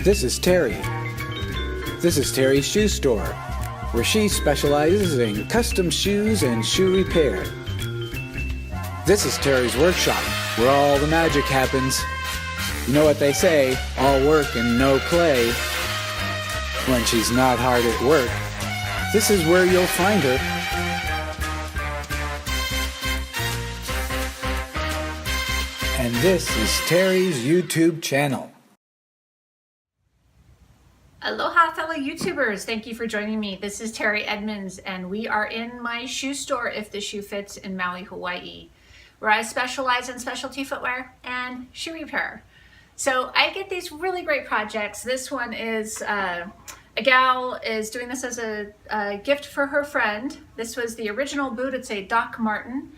This is Teri. This is Teri's Shoe Store, where she specializes in custom shoes and shoe repair. This is Teri's Workshop, where all the magic happens. You know what they say, all work and no play. When she's not hard at work, this is where you'll find her. And this is Teri's YouTube channel. Aloha fellow YouTubers, thank you for joining me. This is Teri Edmonds and we are in my shoe store, If the Shoe Fits, in Maui, Hawaii, where I specialize in specialty footwear and shoe repair. So I get these really great projects. This one is, a gal is doing this as a gift for her friend. This was the original boot. It's a Doc Marten,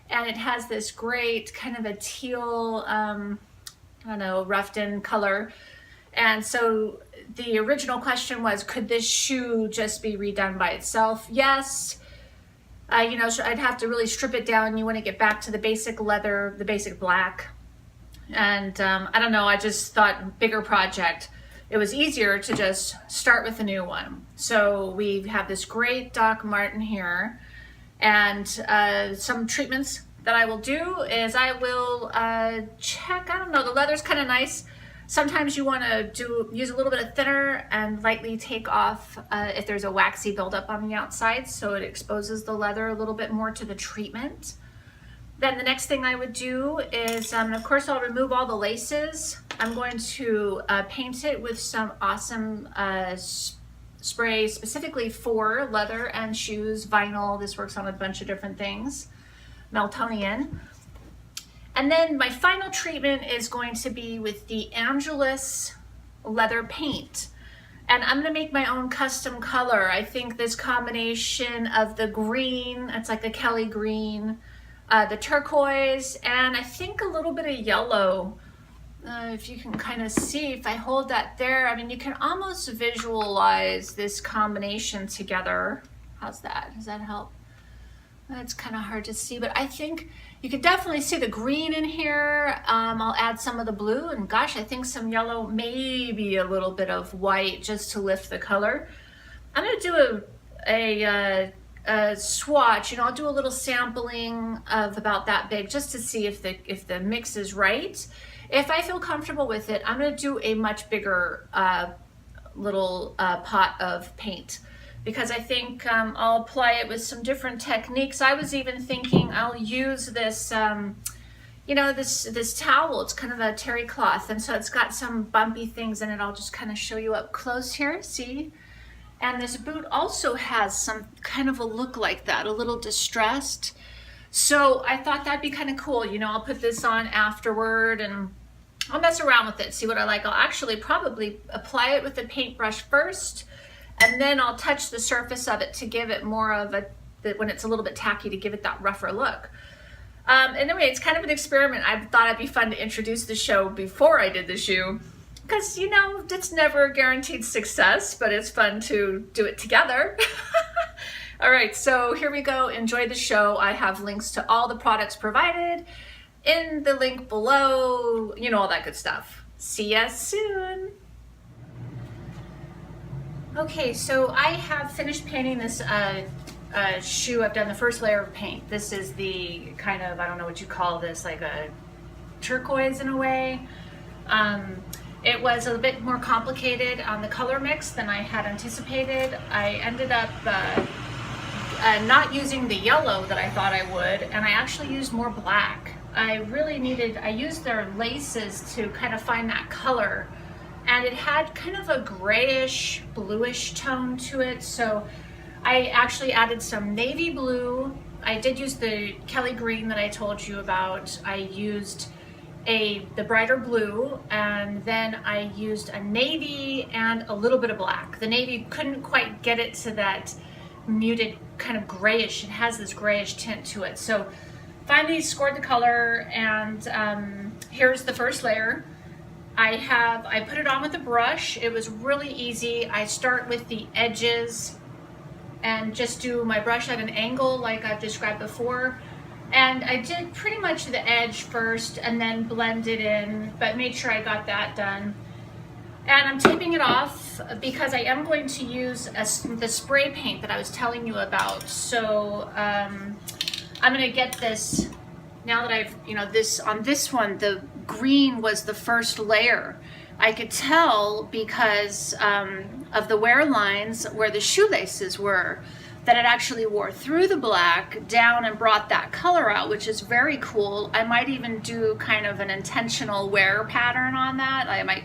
and it has this great kind of a teal, I don't know, roughed in color. And so the original question was, could this shoe just be redone by itself? Yes. You know, I'd have to really strip it down. You want to get back to the basic leather, the basic black. And I don't know, I just thought bigger project. It was easier to just start with a new one. So we have this great Doc Marten here. And some treatments that I will do is I will check, I don't know, the leather's kind of nice. Sometimes you want to use a little bit of thinner and lightly take off if there's a waxy buildup on the outside, so it exposes the leather a little bit more to the treatment. Then the next thing I would do is, of course, I'll remove all the laces. I'm going to paint it with some awesome spray specifically for leather and shoes, vinyl. This works on a bunch of different things, Meltonian. And then my final treatment is going to be with the Angelus leather paint. And I'm gonna make my own custom color. I think this combination of the green, it's like a Kelly green, the turquoise, and I think a little bit of yellow. If you can kind of see, if I hold that there, I mean, you can almost visualize this combination together. How's that? Does that help? It's kind of hard to see, but I think you can definitely see the green in here. I'll add some of the blue, and gosh, I think some yellow, maybe a little bit of white just to lift the color. I'm gonna do a swatch, you know, I'll do a little sampling of about that big just to see if the mix is right. If I feel comfortable with it, I'm gonna do a much bigger little pot of paint, because I think I'll apply it with some different techniques. I was even thinking I'll use this, you know, this towel. It's kind of a terry cloth, and so it's got some bumpy things in it. I'll just kind of show you up close here, see? And this boot also has some kind of a look like that, a little distressed. So I thought that'd be kind of cool. You know, I'll put this on afterward and I'll mess around with it, see what I like. I'll actually probably apply it with the paintbrush first, and then I'll touch the surface of it to give it more of a, when it's a little bit tacky, to give it that rougher look. Anyway, it's kind of an experiment. I thought it'd be fun to introduce the show before I did the shoe, because, you know, it's never guaranteed success, but it's fun to do it together. All right, so here we go. Enjoy the show. I have links to all the products provided in the link below, you know, all that good stuff. See ya soon. Okay, so I have finished painting this shoe. I've done the first layer of paint. This is the kind of, I don't know what you call this, like a turquoise in a way. It was a bit more complicated on the color mix than I had anticipated. I ended up not using the yellow that I thought I would, and I actually used more black. I used their laces to kind of find that color, and it had kind of a grayish, bluish tone to it. So I actually added some navy blue. I did use the Kelly green that I told you about. I used the brighter blue, and then I used a navy and a little bit of black. The navy couldn't quite get it to that muted kind of grayish. It has this grayish tint to it. So finally scored the color, and here's the first layer. I put it on with a brush. It was really easy. I start with the edges and just do my brush at an angle like I've described before. And I did pretty much the edge first and then blend it in, but made sure I got that done. And I'm taping it off because I am going to use the spray paint that I was telling you about. So I'm gonna get this, now that I've, this, on this one, the green was the first layer. I could tell because of the wear lines where the shoelaces were, that it actually wore through the black down and brought that color out, which is very cool. I might even do kind of an intentional wear pattern on that. I might,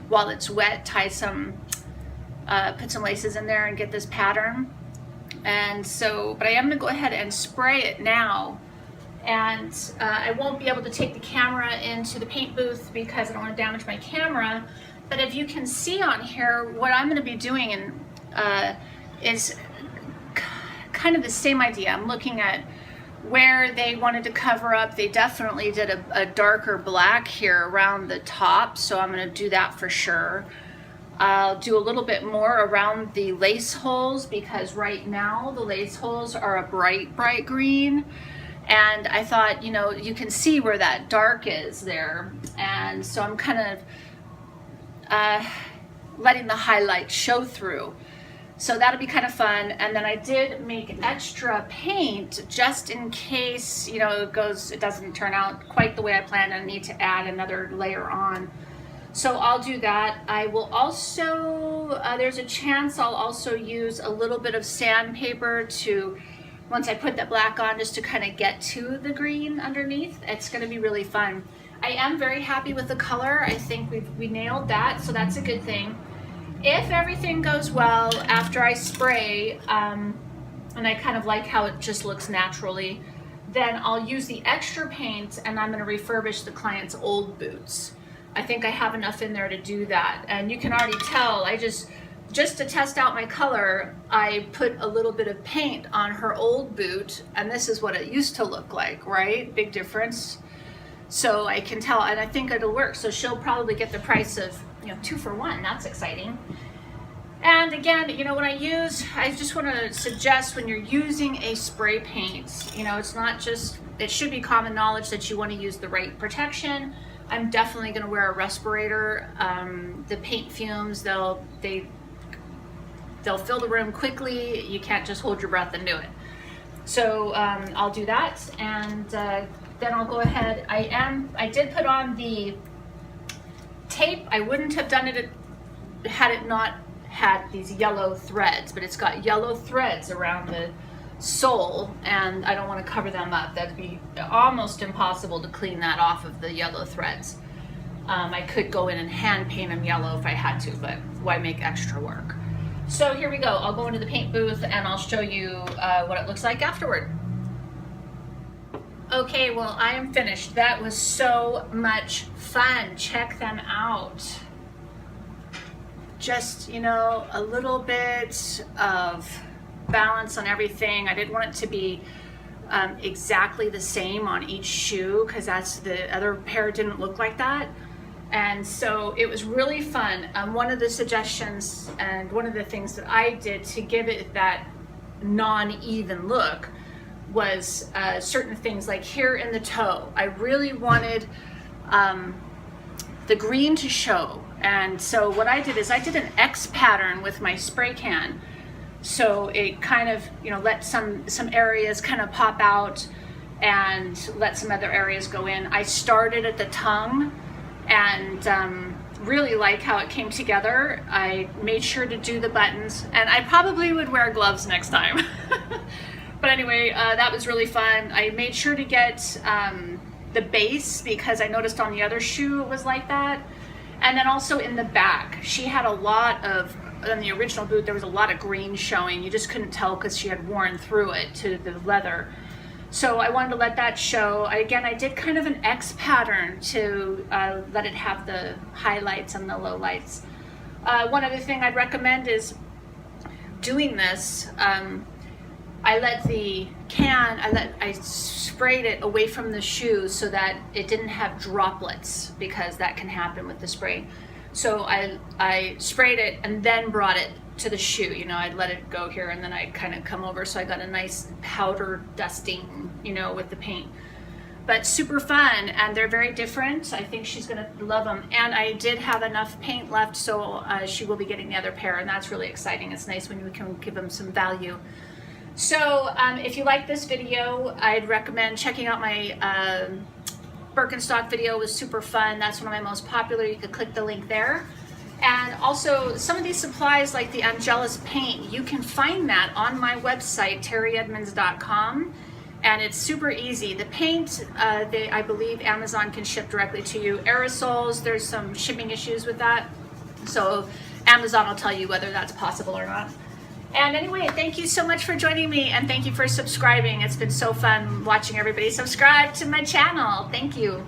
while it's wet, tie some, put some laces in there and get this pattern. And so, but I am gonna go ahead and spray it now. And I won't be able to take the camera into the paint booth because I don't want to damage my camera. But if you can see on here, what I'm going to be doing is kind of the same idea. I'm looking at where they wanted to cover up. They definitely did a darker black here around the top, so I'm going to do that for sure. I'll do a little bit more around the lace holes because right now the lace holes are a bright green. And I thought, you can see where that dark is there. And so I'm kind of letting the highlight show through. So that'll be kind of fun. And then I did make extra paint just in case, it doesn't turn out quite the way I planned and I need to add another layer on. So I'll do that. I will also, there's a chance I'll also use a little bit of sandpaper to, once I put that black on, just to kind of get to the green underneath. It's going to be really fun. I am very happy with the color. I think we nailed that, so that's a good thing. If everything goes well after I spray, and I kind of like how it just looks naturally, then I'll use the extra paint and I'm going to refurbish the client's old boots. I think I have enough in there to do that. And you can already tell, just to test out my color, I put a little bit of paint on her old boot, and this is what it used to look like, right? Big difference. So I can tell, and I think it'll work. So she'll probably get the price of, 2 for 1. That's exciting. And again, when I just want to suggest when you're using a spray paint, it's not just, it should be common knowledge that you want to use the right protection. I'm definitely going to wear a respirator. The paint fumes, they'll fill the room quickly. You can't just hold your breath and do it. So I'll do that, and then I'll go ahead. I did put on the tape. I wouldn't have done it had it not had these yellow threads, but it's got yellow threads around the sole, and I don't want to cover them up. That'd be almost impossible to clean that off of the yellow threads. I could go in and hand paint them yellow if I had to, but why make extra work? So here we go. I'll go into the paint booth and I'll show you what it looks like afterward. Okay, well, I am finished. That was so much fun. Check them out. Just, a little bit of balance on everything. I didn't want it to be exactly the same on each shoe because the other pair didn't look like that. And so it was really fun. One of the suggestions and one of the things that I did to give it that non-even look was certain things like here in the toe. I really wanted the green to show. And so what I did is I did an X pattern with my spray can. So it kind of, let some areas kind of pop out and let some other areas go in. I started at the tongue and really like how it came together. I made sure to do the buttons, and I probably would wear gloves next time. But anyway, that was really fun. I made sure to get the base because I noticed on the other shoe it was like that. And then also in the back, she had a lot of, on the original boot, there was a lot of green showing. You just couldn't tell because she had worn through it to the leather. So I wanted to let that show. I did kind of an X pattern to let it have the highlights and the lowlights. One other thing I'd recommend is doing this. I sprayed it away from the shoe so that it didn't have droplets because that can happen with the spray. So I sprayed it and then brought it to the shoe. I'd let it go here and then I'd kind of come over, so I got a nice powder dusting, with the paint. but super fun, and they're very different. I think she's gonna love them. And I did have enough paint left, so she will be getting the other pair, and that's really exciting. It's nice when we can give them some value. So if you like this video, I'd recommend checking out my Birkenstock video. It was super fun. That's one of my most popular. You could click the link there. And also some of these supplies like the Angelus paint, you can find that on my website, teriedmonds.com, and it's super easy. The paint, I believe Amazon can ship directly to you. Aerosols, there's some shipping issues with that, so Amazon will tell you whether that's possible or not. And anyway, thank you so much for joining me, and thank you for subscribing. It's been so fun watching everybody subscribe to my channel. Thank you.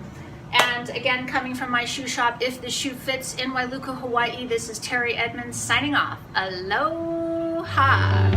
And again, coming from my shoe shop, If the Shoe Fits in Wailuku, Hawaii, this is Teri Edmonds signing off. Aloha.